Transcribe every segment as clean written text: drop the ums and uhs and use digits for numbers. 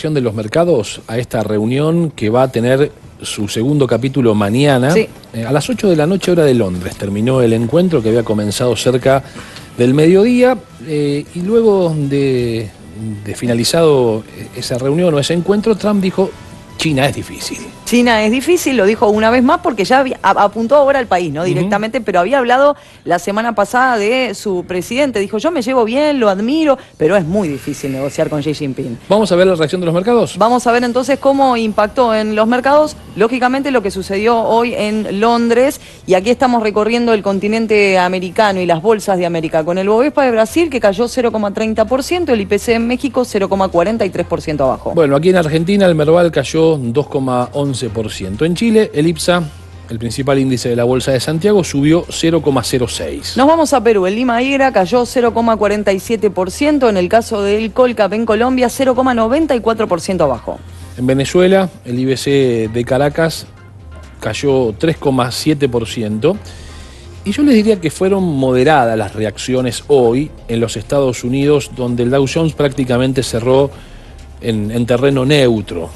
De los mercados a esta reunión que va a tener su segundo capítulo mañana. Sí. A las 8 de la noche, hora de Londres, terminó el encuentro que había comenzado cerca del mediodía y luego de finalizado esa reunión o ese encuentro, Trump dijo: China es difícil. China es difícil, lo dijo una vez más porque ya apuntó ahora al país, ¿no? Directamente, pero había hablado la semana pasada de su presidente. Dijo: yo me llevo bien, lo admiro, pero es muy difícil negociar con Xi Jinping. ¿Vamos a ver la reacción de los mercados? Vamos a ver entonces cómo impactó en los mercados, lógicamente, lo que sucedió hoy en Londres. Y aquí estamos recorriendo el continente americano y las bolsas de América, con el Bovespa de Brasil que cayó 0,30%, el IPC en México 0,43% abajo. Bueno, aquí en Argentina el Merval cayó 2,11%. En Chile, el IPSA, el principal índice de la Bolsa de Santiago, subió 0,06%. Nos vamos a Perú. El Lima Higuera cayó 0,47%. En el caso del Colcap en Colombia, 0,94% abajo. En Venezuela, el IBC de Caracas cayó 3,7%. Y yo les diría que fueron moderadas las reacciones hoy en los Estados Unidos, donde el Dow Jones prácticamente cerró en terreno neutro.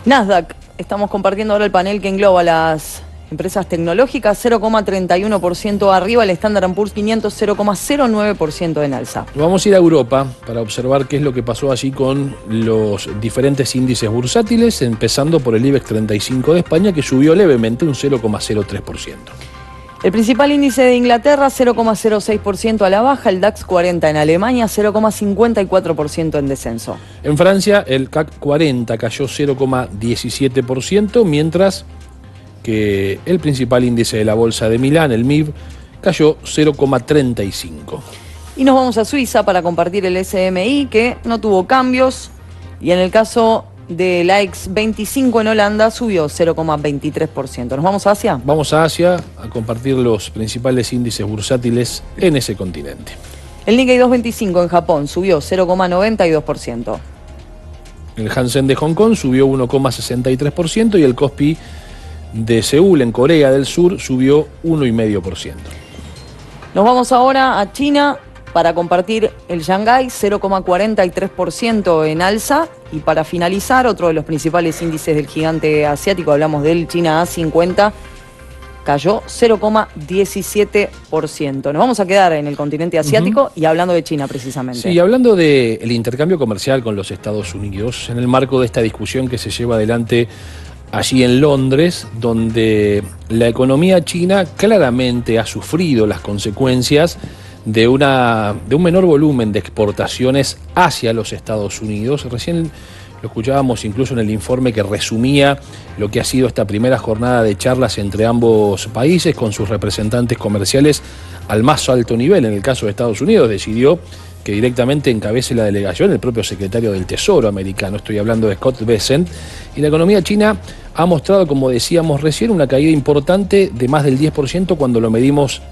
Nasdaq, estamos compartiendo ahora el panel que engloba las empresas tecnológicas, 0,31% arriba, el Standard & Poor's 500 0,09% en alza. Vamos a ir a Europa para observar qué es lo que pasó allí con los diferentes índices bursátiles, empezando por el IBEX 35 de España, que subió levemente un 0,03%. El principal índice de Inglaterra, 0,06% a la baja, el DAX 40 en Alemania, 0,54% en descenso. En Francia, el CAC 40 cayó 0,17%, mientras que el principal índice de la bolsa de Milán, el MIB, cayó 0,35%. Y nos vamos a Suiza para compartir el SMI, que no tuvo cambios, y en el caso de la X25 en Holanda subió 0,23%. ¿Nos vamos a Asia? Vamos a Asia a compartir los principales índices bursátiles en ese continente. El Nikkei 225 en Japón subió 0,92%. El Hansen de Hong Kong subió 1,63% y el Kospi de Seúl en Corea del Sur subió 1,5%. Nos vamos ahora a China para compartir el Shanghái, 0,43% en alza. Y para finalizar, otro de los principales índices del gigante asiático, hablamos del China A50, cayó 0,17%. Nos vamos a quedar en el continente asiático y hablando de China precisamente. Sí, hablando del intercambio comercial con los Estados Unidos, en el marco de esta discusión que se lleva adelante allí en Londres, donde la economía china claramente ha sufrido las consecuencias de un menor volumen de exportaciones hacia los Estados Unidos. Recién lo escuchábamos incluso en el informe que resumía lo que ha sido esta primera jornada de charlas entre ambos países con sus representantes comerciales al más alto nivel. En el caso de Estados Unidos decidió que directamente encabece la delegación el propio secretario del Tesoro americano, estoy hablando de Scott Bessent, y la economía china ha mostrado, como decíamos recién, una caída importante de más del 10% cuando lo medimos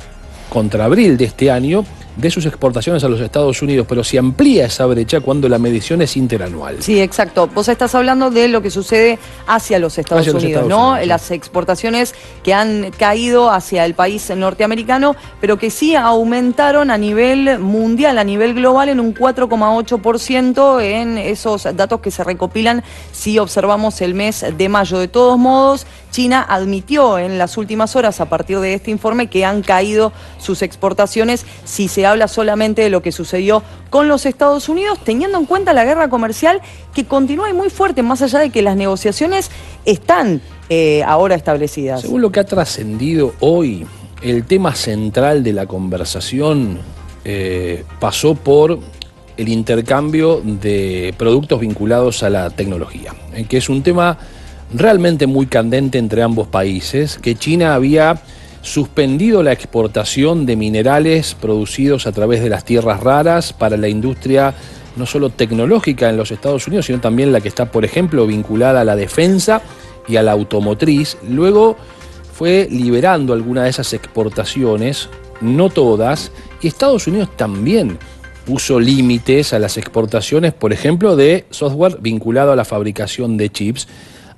contra abril de este año, de sus exportaciones a los Estados Unidos, pero se amplía esa brecha cuando la medición es interanual. Sí, exacto. Vos estás hablando de lo que sucede hacia los Estados Unidos, ¿no? Las exportaciones que han caído hacia el país norteamericano, pero que sí aumentaron a nivel mundial, a nivel global, en un 4,8% en esos datos que se recopilan si observamos el mes de mayo. De todos modos, China admitió en las últimas horas, a partir de este informe, que han caído sus exportaciones si se habla solamente de lo que sucedió con los Estados Unidos, teniendo en cuenta la guerra comercial que continúa y muy fuerte, más allá de que las negociaciones están ahora establecidas. Según lo que ha trascendido hoy, el tema central de la conversación pasó por el intercambio de productos vinculados a la tecnología, que es un tema realmente muy candente entre ambos países, que China había suspendido la exportación de minerales producidos a través de las tierras raras para la industria no solo tecnológica en los Estados Unidos, sino también la que está, por ejemplo, vinculada a la defensa y a la automotriz. Luego fue liberando algunas de esas exportaciones, no todas, y Estados Unidos también puso límites a las exportaciones, por ejemplo, de software vinculado a la fabricación de chips.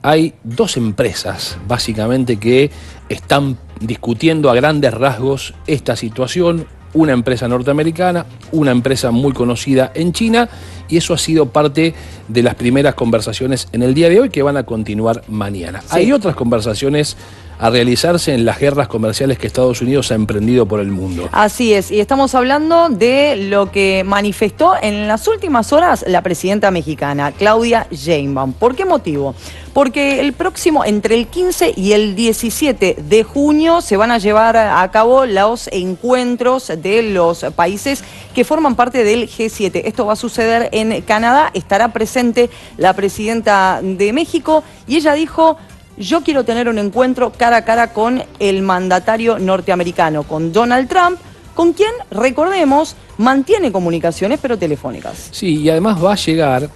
Hay dos empresas, básicamente, que están discutiendo a grandes rasgos esta situación. una empresa norteamericana, una empresa muy conocida en China, y eso ha sido parte de las primeras conversaciones en el día de hoy que van a continuar mañana. Sí. Hay otras conversaciones a realizarse en las guerras comerciales que Estados Unidos ha emprendido por el mundo. Así es, y estamos hablando de lo que manifestó en las últimas horas la presidenta mexicana, Claudia Sheinbaum. ¿Por qué motivo? Porque entre el 15 y el 17 de junio se van a llevar a cabo los encuentros de los países que forman parte del G7. Esto va a suceder en Canadá, estará presente la presidenta de México y ella dijo: yo quiero tener un encuentro cara a cara con el mandatario norteamericano, con Donald Trump, con quien, recordemos, mantiene comunicaciones pero telefónicas. Sí, y además va a llegar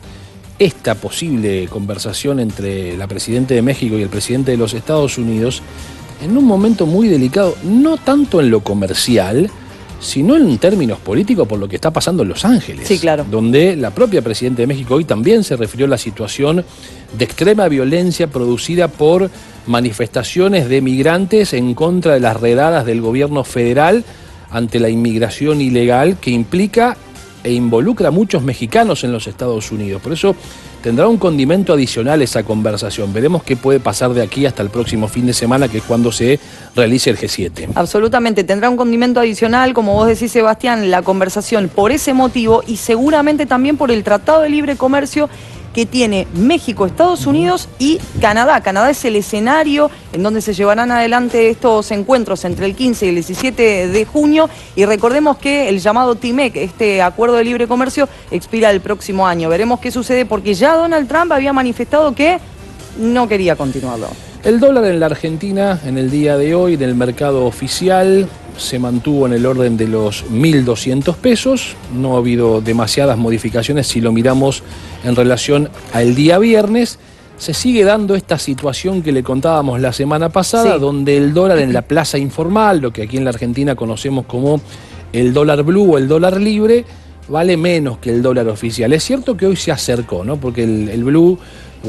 esta posible conversación entre la presidenta de México y el presidente de los Estados Unidos en un momento muy delicado, no tanto en lo comercial, sino en términos políticos por lo que está pasando en Los Ángeles. Sí, claro. Donde la propia presidenta de México hoy también se refirió a la situación de extrema violencia producida por manifestaciones de migrantes en contra de las redadas del gobierno federal ante la inmigración ilegal que implica e involucra a muchos mexicanos en los Estados Unidos. Por eso tendrá un condimento adicional esa conversación. Veremos qué puede pasar de aquí hasta el próximo fin de semana, que es cuando se realice el G7. Absolutamente, tendrá un condimento adicional, como vos decís, Sebastián, la conversación por ese motivo y seguramente también por el Tratado de Libre Comercio que tiene México, Estados Unidos y Canadá. Canadá es el escenario en donde se llevarán adelante estos encuentros entre el 15 y el 17 de junio. Y recordemos que el llamado TIMEC, este acuerdo de libre comercio, expira el próximo año. Veremos qué sucede porque ya Donald Trump había manifestado que no quería continuarlo. El dólar en la Argentina en el día de hoy, en el mercado oficial, se mantuvo en el orden de los 1.200 pesos. No ha habido demasiadas modificaciones si lo miramos en relación al día viernes. Se sigue dando esta situación que le contábamos la semana pasada, sí, donde el dólar en la plaza informal, lo que aquí en la Argentina conocemos como el dólar blue o el dólar libre, vale menos que el dólar oficial. Es cierto que hoy se acercó, ¿no? Porque el blue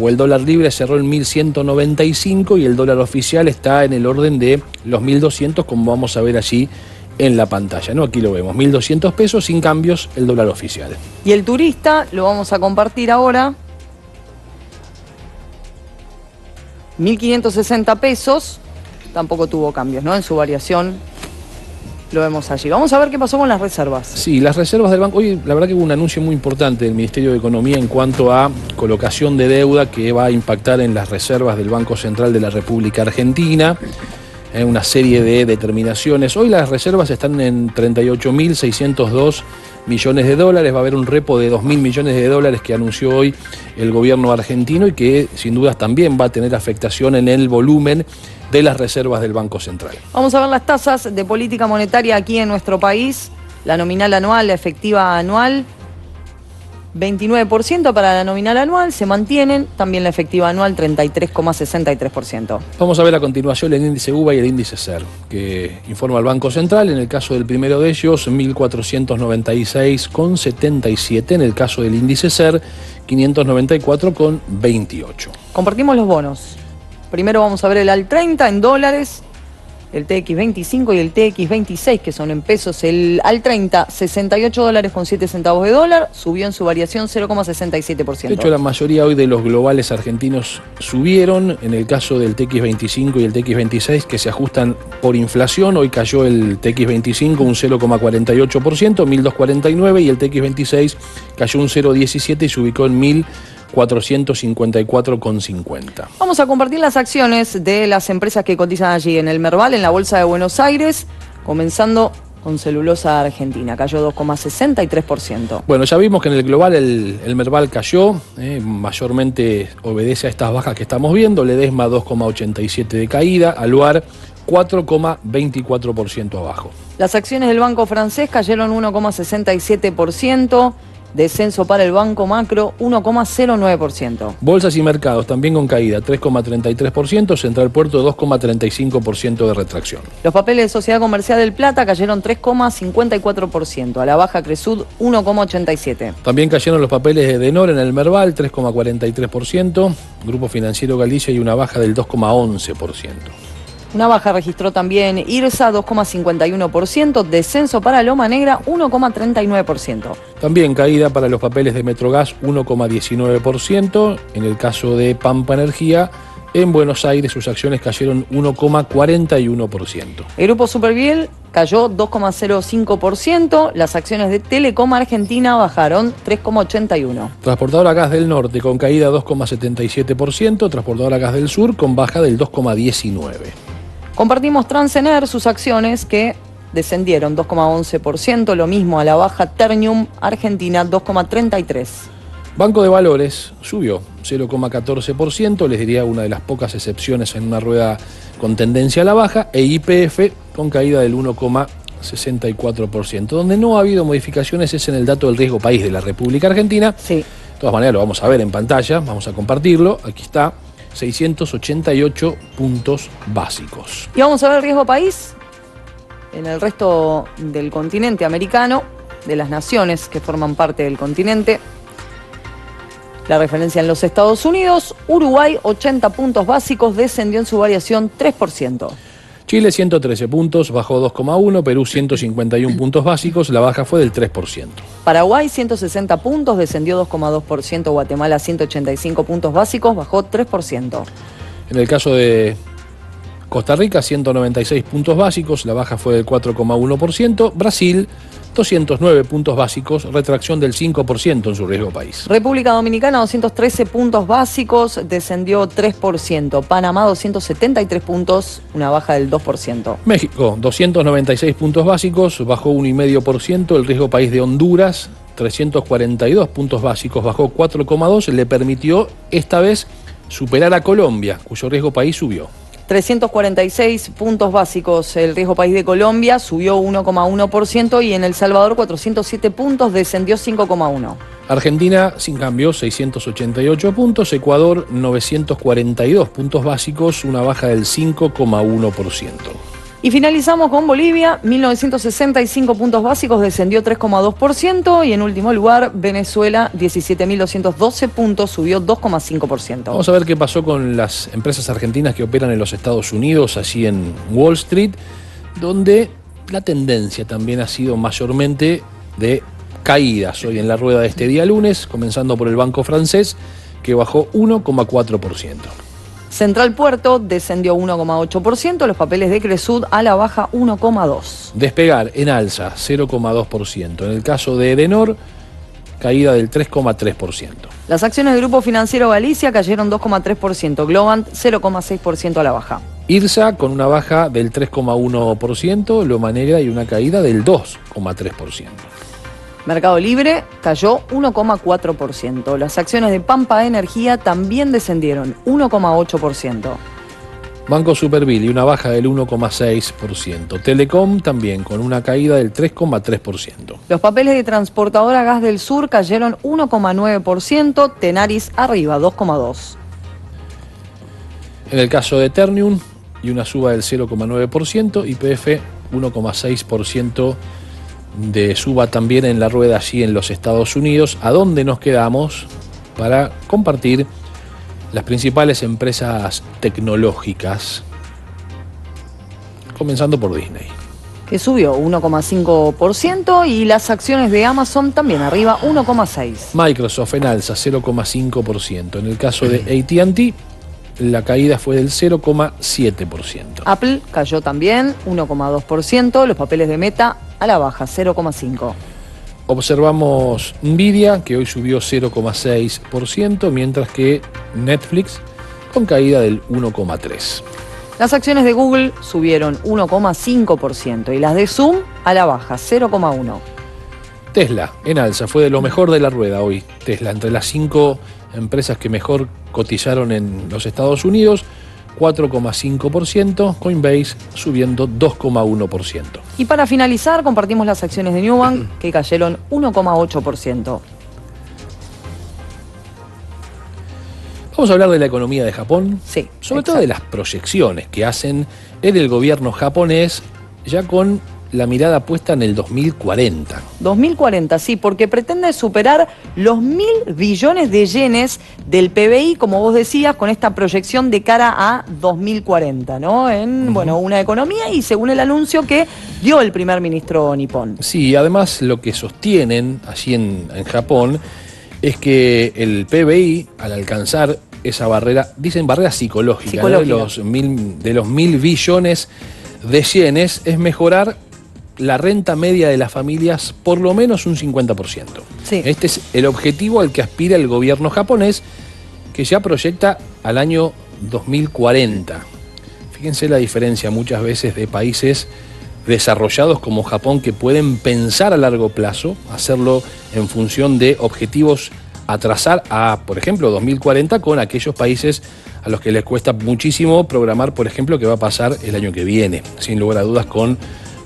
o el dólar libre cerró en 1.195 y el dólar oficial está en el orden de los 1.200, como vamos a ver allí en la pantalla, ¿no? Aquí lo vemos, 1.200 pesos sin cambios el dólar oficial. Y el turista, lo vamos a compartir ahora, 1.560 pesos, tampoco tuvo cambios, ¿no? En su variación. Lo vemos allí. Vamos a ver qué pasó con las reservas. Sí, las reservas del banco. Hoy la verdad que hubo un anuncio muy importante del Ministerio de Economía en cuanto a colocación de deuda que va a impactar en las reservas del Banco Central de la República Argentina. Una serie de determinaciones. Hoy las reservas están en 38.602 millones de dólares. Va a haber un repo de 2.000 millones de dólares que anunció hoy el gobierno argentino y que sin dudas también va a tener afectación en el volumen de las reservas del Banco Central. Vamos a ver las tasas de política monetaria aquí en nuestro país. La nominal anual, la efectiva anual, 29% para la nominal anual, se mantienen. También la efectiva anual, 33,63%. Vamos a ver a continuación el índice UVA y el índice SER, que informa el Banco Central. En el caso del primero de ellos, 1.496,77. En el caso del índice SER, 594,28. Compartimos los bonos. Primero vamos a ver el AL 30 en dólares, el TX25 y el TX26, que son en pesos. El AL 30, $68,07 de dólar, subió en su variación 0,67%. De hecho, la mayoría hoy de los globales argentinos subieron. En el caso del TX25 y el TX26, que se ajustan por inflación, hoy cayó el TX25 un 0,48%, 1.249, y el TX26 cayó un 0,17 y se ubicó en 1.454,50. Vamos a compartir las acciones de las empresas que cotizan allí en el Merval, en la Bolsa de Buenos Aires, comenzando con Celulosa Argentina, cayó 2,63%. Bueno, ya vimos que en el global el Merval cayó, mayormente obedece a estas bajas que estamos viendo. Ledesma 2,87 de caída, Aluar 4,24% abajo. Las acciones del Banco Francés cayeron 1,67%. Descenso para el Banco Macro, 1,09%. Bolsas y mercados también con caída, 3,33%, Central Puerto 2,35% de retracción. Los papeles de Sociedad Comercial del Plata cayeron 3,54%, a la baja Cresud 1,87%. También cayeron los papeles de Denor en el Merval, 3,43%, Grupo Financiero Galicia y una baja del 2,11%. Una baja registró también IRSA, 2,51%, descenso para Loma Negra, 1,39%. También caída para los papeles de Metrogas, 1,19%. En el caso de Pampa Energía, en Buenos Aires sus acciones cayeron 1,41%. El grupo Superviel cayó 2,05%, las acciones de Telecom Argentina bajaron 3,81%. Transportadora Gas del Norte con caída 2,77%, Transportadora Gas del Sur con baja del 2,19%. Compartimos Transener, sus acciones que descendieron 2,11%, lo mismo a la baja Ternium Argentina 2,33%. Banco de Valores subió 0,14%, les diría una de las pocas excepciones en una rueda con tendencia a la baja, e YPF con caída del 1,64%. Donde no ha habido modificaciones es en el dato del riesgo país de la República Argentina. Sí. De todas maneras lo vamos a ver en pantalla, vamos a compartirlo, aquí está, 688 puntos básicos. Y vamos a ver el riesgo país en el resto del continente americano, de las naciones que forman parte del continente. La referencia en los Estados Unidos, Uruguay 80 puntos básicos, descendió en su variación 3%. Chile 113 puntos, bajó 2,1%, Perú 151 puntos básicos, la baja fue del 3%. Paraguay 160 puntos, descendió 2,2%, Guatemala 185 puntos básicos, bajó 3%. En el caso de Costa Rica 196 puntos básicos, la baja fue del 4,1%, Brasil 209 puntos básicos, retracción del 5% en su riesgo país. República Dominicana 213 puntos básicos, descendió 3%. Panamá 273 puntos, una baja del 2%. México 296 puntos básicos, bajó 1,5%. El riesgo país de Honduras 342 puntos básicos, bajó 4,2%. Le permitió esta vez superar a Colombia, cuyo riesgo país subió. 346 puntos básicos, el riesgo país de Colombia subió 1,1% y en El Salvador 407 puntos, descendió 5,1%. Argentina, sin cambio, 688 puntos, Ecuador 942 puntos básicos, una baja del 5,1%. Y finalizamos con Bolivia, 1965 puntos básicos, descendió 3,2% y en último lugar Venezuela, 17.212 puntos, subió 2,5%. Vamos a ver qué pasó con las empresas argentinas que operan en los Estados Unidos, allí en Wall Street, donde la tendencia también ha sido mayormente de caídas hoy en la rueda de este día lunes, comenzando por el Banco Francés, que bajó 1,4%. Central Puerto descendió 1,8%, los papeles de Cresud a la baja 1,2%. Despegar en alza 0,2%. En el caso de Edenor, caída del 3,3%. Las acciones del Grupo Financiero Galicia cayeron 2,3%, Globant 0,6% a la baja. IRSA con una baja del 3,1%, Loma Negra y una caída del 2,3%. Mercado Libre cayó 1,4%. Las acciones de Pampa Energía también descendieron 1,8%. Banco Superviel y una baja del 1,6%. Telecom también con una caída del 3,3%. Los papeles de Transportadora Gas del Sur cayeron 1,9%. Tenaris arriba 2,2%. En el caso de Ternium y una suba del 0,9%. YPF 1,6% de suba también en la rueda allí en los Estados Unidos, a donde nos quedamos para compartir las principales empresas tecnológicas, comenzando por Disney, que subió 1,5%, y las acciones de Amazon también arriba 1,6%. Microsoft en alza 0,5%. En el caso de AT&T, la caída fue del 0,7%. Apple cayó también 1,2%, los papeles de Meta a la baja 0,5%. Observamos Nvidia, que hoy subió 0,6%, mientras que Netflix con caída del 1,3%. Las acciones de Google subieron 1,5% y las de Zoom a la baja 0,1%. Tesla en alza, fue de lo mejor de la rueda hoy. Tesla, entre las 5 empresas que mejor cotizaron en los Estados Unidos, 4,5%, Coinbase subiendo 2,1%. Y para finalizar, compartimos las acciones de Nubank, que cayeron 1,8%. Vamos a hablar de la economía de Japón, sí, sobre todo de las proyecciones que hacen en el gobierno japonés, ya con la mirada puesta en el 2040. 2040, sí, porque pretende superar los 1.000 billones de yenes del PBI, como vos decías, con esta proyección de cara a 2040, ¿no? En, bueno, una economía y según el anuncio que dio el primer ministro nipón. Sí, además lo que sostienen allí en Japón es que el PBI, al alcanzar esa barrera, dicen barrera psicológica. ¿no? de los 1.000 billones de yenes, es mejorar la renta media de las familias por lo menos un 50%. Sí. Este es el objetivo al que aspira el gobierno japonés, que ya proyecta al año 2040. Fíjense la diferencia muchas veces de países desarrollados como Japón, que pueden pensar a largo plazo, hacerlo en función de objetivos a trazar a, por ejemplo, 2040, con aquellos países a los que les cuesta muchísimo programar, por ejemplo, qué va a pasar el año que viene, sin lugar a dudas, con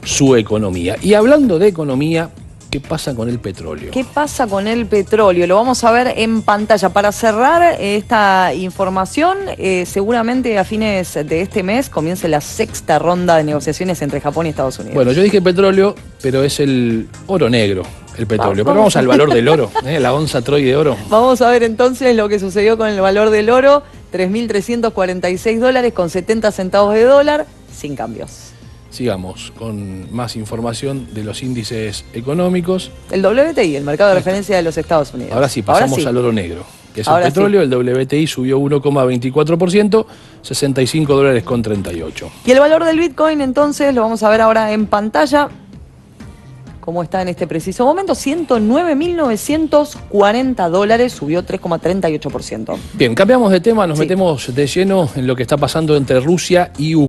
su economía. Y hablando de economía, ¿qué pasa con el petróleo? ¿Qué pasa con el petróleo? Lo vamos a ver en pantalla. Para cerrar esta información, seguramente a fines de este mes comience la 6ª ronda de negociaciones entre Japón y Estados Unidos. Bueno, yo dije petróleo, pero es el oro negro, el petróleo. Pero vamos al valor del oro, la onza Troy de oro. Vamos a ver entonces lo que sucedió con el valor del oro, $3.346 con 70 centavos de dólar, sin cambios. Sigamos con más información de los índices económicos. El WTI, el mercado de referencia de los Estados Unidos. Ahora sí, pasamos al oro negro, que es el petróleo. Sí. El WTI subió 1,24%, $65 con 38. Y el valor del Bitcoin, entonces, lo vamos a ver ahora en pantalla. ¿Cómo está en este preciso momento? $109.940, subió 3,38%. Bien, cambiamos de tema, nos metemos de lleno en lo que está pasando entre Rusia y Ucrania.